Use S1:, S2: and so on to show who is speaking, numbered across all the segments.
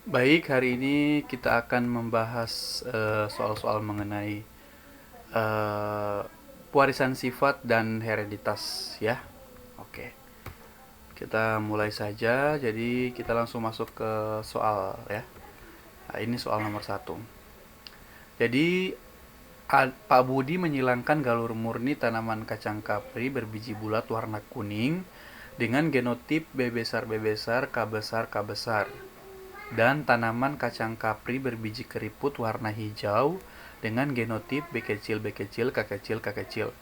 S1: Baik, hari ini kita akan membahas soal-soal mengenai eh, warisan sifat dan hereditas ya. Oke, kita mulai saja. Jadi kita langsung masuk ke soal ya. Nah, ini soal nomor satu. Jadi Pak Budi menyilangkan galur murni tanaman kacang kapri berbiji bulat warna kuning dengan genotip B besar B besar, K besar K besar, dan tanaman kacang kapri berbiji keriput warna hijau dengan genotip B kecil B kecil K kecil K kecil.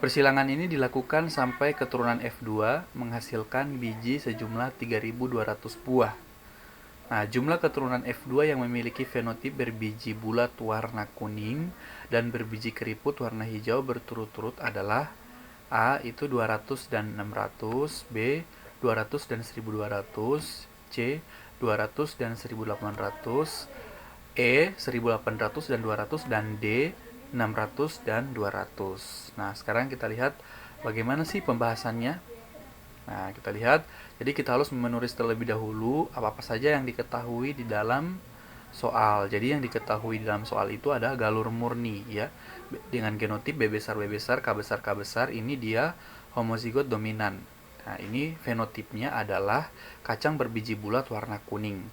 S1: Persilangan ini dilakukan sampai keturunan F2 menghasilkan biji sejumlah 3.200 buah. Nah, jumlah keturunan F2 yang memiliki fenotip berbiji bulat warna kuning dan berbiji keriput warna hijau berturut-turut adalah A itu 200 dan 600, B 200 dan 1200, C 200 dan 1800, E 1800 dan 200, dan D 600 dan 200. Nah, sekarang kita lihat bagaimana sih pembahasannya. Nah, kita lihat. Jadi kita harus menulis terlebih dahulu apa-apa saja yang diketahui di dalam soal. Jadi yang diketahui di dalam soal itu ada galur murni ya. Dengan genotip B besar B besar, K besar K besar, ini dia homozigot dominan. Nah, ini fenotipnya adalah kacang berbiji bulat warna kuning.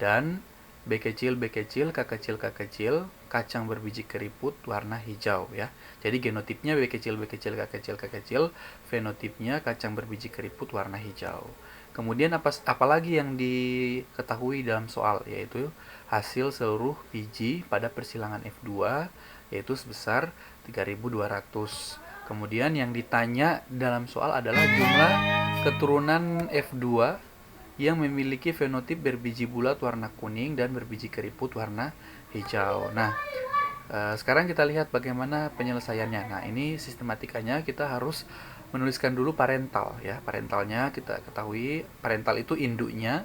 S1: Dan B kecil B kecil, K kecil K kecil, kacang berbiji keriput warna hijau ya. Jadi genotipnya B kecil B kecil K kecil K kecil, fenotipnya kacang berbiji keriput warna hijau. Kemudian apalagi yang diketahui dalam soal, yaitu hasil seluruh biji pada persilangan F2 yaitu sebesar 3.200. Kemudian yang ditanya dalam soal adalah jumlah keturunan F2 yang memiliki fenotip berbiji bulat warna kuning dan berbiji keriput warna hijau. Nah, sekarang kita lihat bagaimana penyelesaiannya. Nah, ini sistematikanya kita harus menuliskan dulu parental ya. Parentalnya kita ketahui, parental itu induknya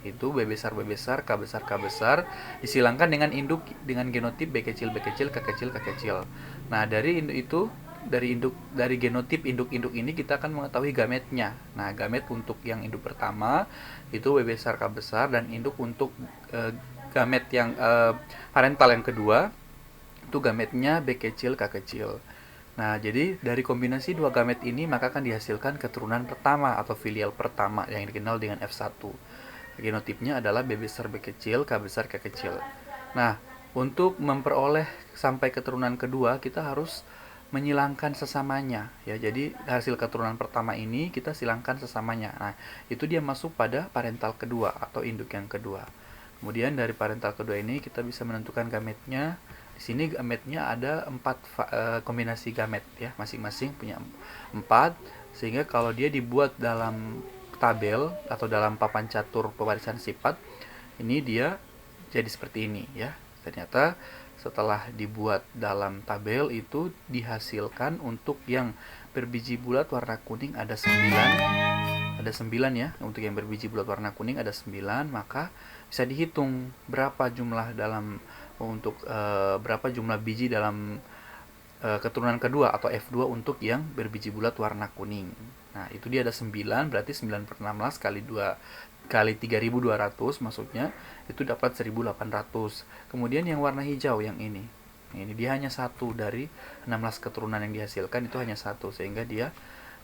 S1: itu B besar B besar, K besar K besar, disilangkan dengan induk dengan genotip B kecil B kecil K kecil K kecil. Nah, dari induk itu, dari genotip induk-induk ini kita akan mengetahui gametnya. Nah, gamet untuk yang induk pertama itu B besar K besar, dan induk untuk gamet yang parental yang kedua itu gametnya B kecil K kecil. Nah, jadi dari kombinasi dua gamet ini maka akan dihasilkan keturunan pertama atau filial pertama yang dikenal dengan F1. Genotipnya adalah B besar B kecil, K besar K kecil. Nah, untuk memperoleh sampai keturunan kedua, kita harus menyilangkan sesamanya ya. Jadi hasil keturunan pertama ini kita silangkan sesamanya. Nah, itu dia masuk pada parental kedua atau induk yang kedua. Kemudian dari parental kedua ini kita bisa menentukan gametnya. Di sini gametnya ada 4 kombinasi gamet ya, masing-masing punya 4, sehingga kalau dia dibuat dalam tabel atau dalam papan catur pewarisan sifat, ini dia jadi seperti ini ya. Ternyata setelah dibuat dalam tabel itu dihasilkan untuk yang berbiji bulat warna kuning ada 9. Ada 9 ya. Untuk yang berbiji bulat warna kuning ada 9, maka bisa dihitung berapa jumlah dalam untuk berapa jumlah biji dalam keturunan kedua atau F2 untuk yang berbiji bulat warna kuning. Nah, itu dia ada 9, berarti 9 per 16 kali 2 kali 3.200 maksudnya itu dapat 1.800. Kemudian yang warna hijau yang ini. Ini dia hanya satu dari 16 keturunan yang dihasilkan, itu hanya satu, sehingga dia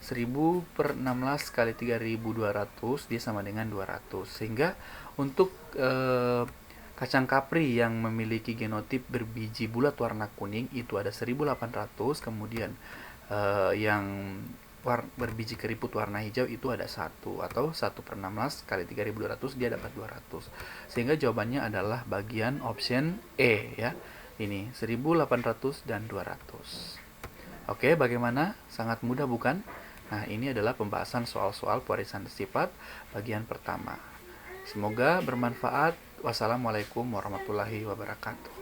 S1: 1000 per 16 kali 3.200 dia sama dengan 200. Sehingga untuk kacang kapri yang memiliki genotip berbiji bulat warna kuning itu ada 1.800, kemudian yang berbiji keriput warna hijau itu ada 1, atau 1 per 16 kali 3.200 dia dapat 200. Sehingga jawabannya adalah bagian option E ya. Ini 1.800 dan 200. Oke, bagaimana? Sangat mudah bukan? Nah, ini adalah pembahasan soal-soal pewarisan sifat bagian pertama. Semoga bermanfaat. Wassalamualaikum warahmatullahi wabarakatuh.